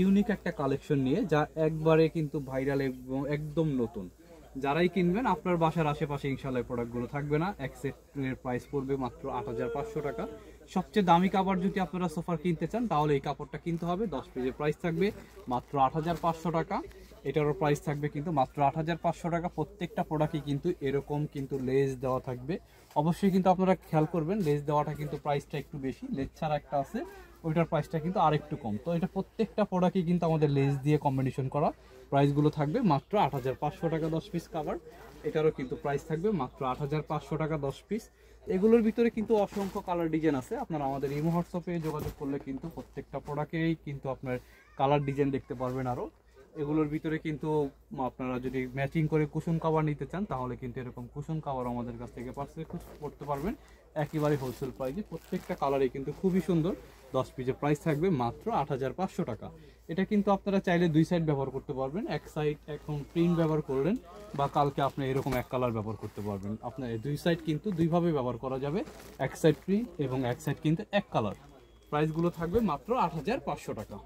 Unique একটা collection নিয়ে, যা একবারে কিন্তু ভাইরাল এবং একদম নতুন। যারাই কিনবেন আপনার বাসার আশেপাশে ইনশাআল্লাহ প্রোডাক্টগুলো থাকবে না। এক সেটের প্রাইস পড়বে মাত্র ৮৫০০ টাকা। সবচেয়ে দামি কাপড় যদি আপনারা সোফার কিনতে চান তাহলে এই কাপড়টা কিনতে হবে। 10 পিসের প্রাইস থাকবে মাত্র ৮৫০০ টাকা। এটারও প্রাইস থাকবে কিন্তু মাত্র ৮৫০০ টাকা। প্রত্যেকটা প্রোডাক্টই কিন্তু এরকম কিন্তু লেস দেওয়া থাকবে। অবশ্যই কিন্তু আপনারা খেয়াল করবেন, লেস দেওয়াটা কিন্তু প্রাইসটা একটু বেশি। লেস ছাড়া একটা আছে, ওইটার প্রাইসটা কিন্তু আরেকটু কম। তো এটা প্রত্যেকটা প্রোডাক্টই কিন্তু আমাদের লেস দিয়ে কম্বিনেশন করা। প্রাইসগুলো থাকবে মাত্র ৮৫০০ টাকা 10 পিস কাভার। এটারও কিন্তু প্রাইস থাকবে মাত্র ৮৫০০ টাকা 10 পিস। এগুলোর ভিতরে কিন্তু অসংখ্য কালার ডিজাইন আছে। আপনারা আমাদের ইমো হোয়াটসঅ্যাপে যোগাযোগ করলে কিন্তু প্রত্যেকটা প্রোডাক্টেই কিন্তু আপনার কালার ডিজাইন দেখতে পারবেন। আরও এগুলোর ভিতরে কিন্তু আপনারা যদি ম্যাচিং করে কুশন কাভার নিতে চান তাহলে কিন্তু এরকম কুশন কাভার আমাদের কাছ থেকে পার্সেল করতে পারবেন একেবারে হোলসেল প্রাইসে। প্রত্যেকটা কালারই কিন্তু খুবই সুন্দর। 10 পিসের প্রাইস থাকবে মাত্র ৮৫০০ টাকা। এটা কিন্তু আপনারা চাইলে 2 সাইড ব্যবহার করতে পারবেন। এক সাইড এখন প্রিন্ট ব্যবহার করলেন বা কালকে আপনি এরকম এক কালার ব্যবহার করতে পারবেন। আপনার এই 2 সাইড কিন্তু দুইভাবে ব্যবহার করা যাবে, এক সাইড প্রিন্ট এবং এক সাইড কিন্তু এক কালার। প্রাইসগুলো থাকবে মাত্র ৮৫০০ টাকা।